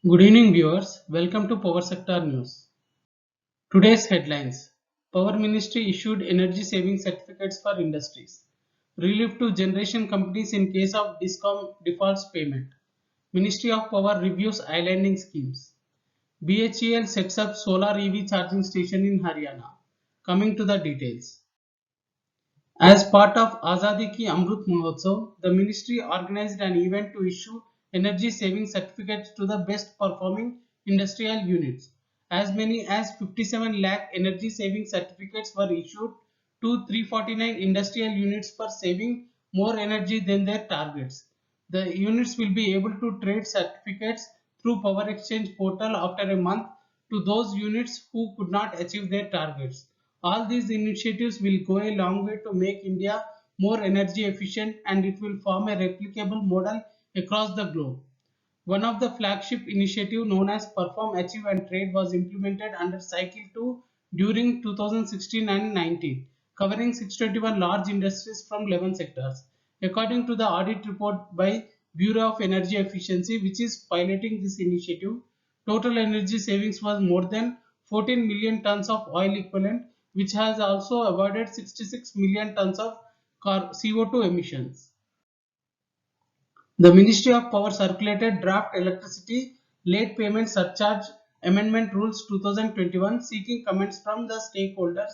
Good evening, viewers. Welcome to Power Sector News. Today's headlines: Power Ministry issued energy saving certificates for industries. Relief to generation companies in case of DISCOM defaults payment. Ministry of Power reviews islanding schemes. BHEL sets up solar EV charging station in Haryana. Coming to the details. As part of Azadi Ki Amrut Mahotsav, the ministry organized an event to issue energy saving certificates to the best performing industrial units. As many as 57 lakh energy saving certificates were issued to 349 industrial units for saving more energy than their targets. The units will be able to trade certificates through Power Exchange portal after a month to those units who could not achieve their targets. All these initiatives will go a long way to make India more energy efficient, and it will form a replicable model across the globe. One of the flagship initiatives known as Perform, Achieve and Trade was implemented under Cycle 2 during 2016 and 19, covering 621 large industries from 11 sectors. According to the audit report by Bureau of Energy Efficiency, which is piloting this initiative, total energy savings was more than 14 million tons of oil equivalent, which has also avoided 66 million tons of CO2 emissions. The Ministry of Power circulated Draft Electricity Late Payment Surcharge Amendment Rules 2021 seeking comments from the stakeholders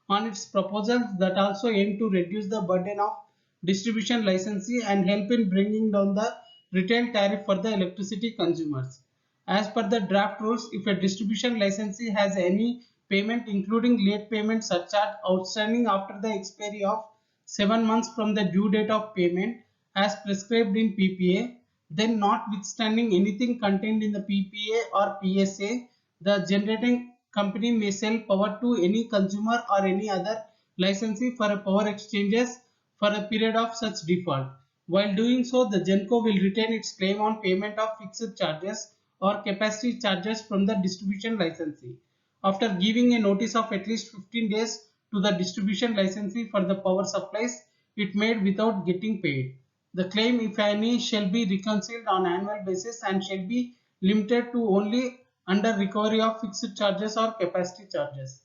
on its proposals that also aim to reduce the burden of distribution licensee and help in bringing down the retail tariff for the electricity consumers. As per the draft rules, if a distribution licensee has any payment including late payment surcharge outstanding after the expiry of 7 months from the due date of payment as prescribed in PPA, then notwithstanding anything contained in the PPA or PSA, the generating company may sell power to any consumer or any other licensee for a power exchanges for a period of such default. While doing so, the GENCO will retain its claim on payment of fixed charges or capacity charges from the distribution licensee. After giving a notice of at least 15 days to the distribution licensee for the power supplies it made without getting paid. The claim, if any, shall be reconciled on annual basis and shall be limited to only under recovery of fixed charges or capacity charges.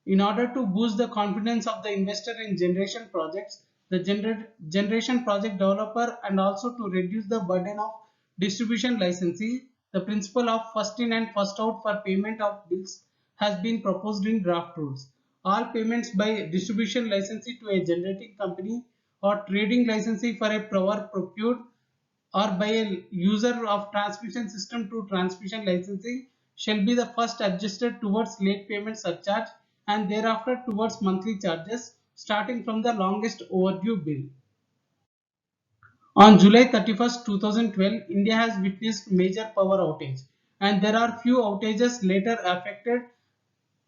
In order to boost the confidence of the investor in generation projects, the generation project developer, and also to reduce the burden of distribution licensee, the principle of first in and first out for payment of bills has been proposed in draft rules. All payments by distribution licensee to a generating company or trading licensee for a power procured or by a user of transmission system to transmission licensing shall be the first adjusted towards late payment surcharge and thereafter towards monthly charges starting from the longest overdue bill. On July 31st, 2012, India has witnessed major power outage, and there are few outages later affected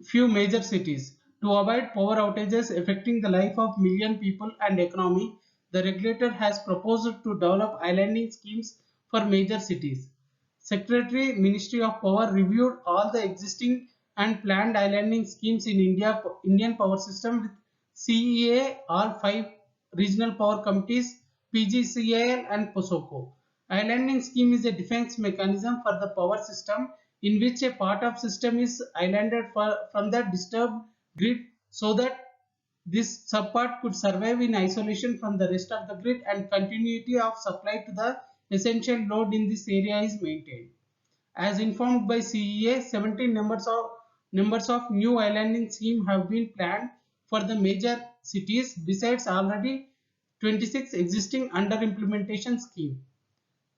few major cities. To avoid power outages affecting the life of million people and economy, the regulator has proposed to develop islanding schemes for major cities. Secretary, Ministry of Power reviewed all the existing and planned islanding schemes in Indian power system with CEA, all five regional power committees, PGCIL and POSOCO. Islanding scheme is a defense mechanism for the power system in which a part of system is islanded from the disturbed grid so that this subpart could survive in isolation from the rest of the grid and continuity of supply to the essential load in this area is maintained. As informed by CEA, 17 numbers of new islanding schemes have been planned for the major cities besides already 26 existing under implementation schemes.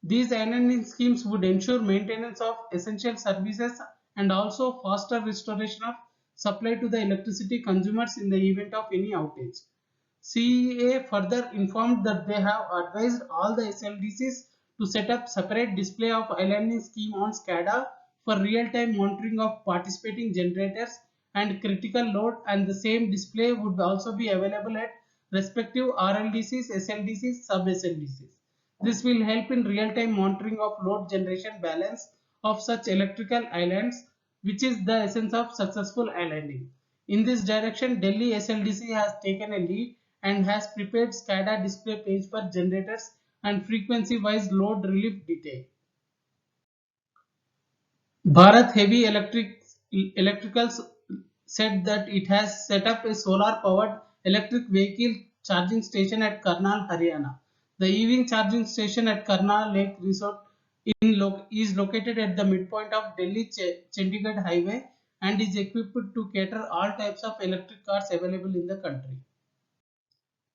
These islanding schemes would ensure maintenance of essential services and also faster restoration of supply to the electricity consumers in the event of any outage. CEA further informed that they have advised all the SLDCs to set up separate display of islanding scheme on SCADA for real-time monitoring of participating generators and critical load, and the same display would also be available at respective RLDCs, SLDCs, sub-SLDCs. This will help in real-time monitoring of load generation balance of such electrical islands, which is the essence of successful islanding. In this direction, Delhi SLDC has taken a lead and has prepared SCADA display page for generators and frequency-wise load relief detail. Bharat Heavy Electricals said that it has set up a solar-powered electric vehicle charging station at Karnal, Haryana. The EV charging station at Karnal Lake Resort is located at the midpoint of Delhi-Chandigarh highway and is equipped to cater all types of electric cars available in the country.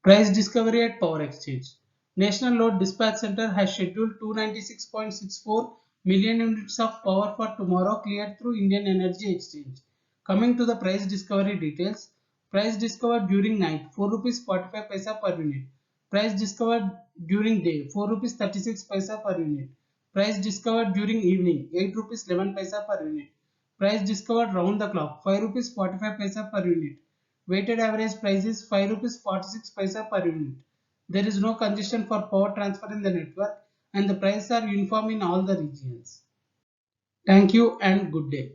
Price discovery at Power Exchange. National Load Dispatch Center has scheduled 296.64 million units of power for tomorrow cleared through Indian Energy Exchange. Coming to the price discovery details, price discovered during night 4 rupees 45 paisa per unit. Price discovered during day 4 rupees 36 paisa per unit. Price discovered during evening 8 rupees 11 paisa per unit. Price discovered round the clock 5 rupees 45 paisa per unit. Weighted average price is 5 rupees 46 paisa per unit. There is no congestion for power transfer in the network and the prices are uniform in all the regions. Thank you and good day.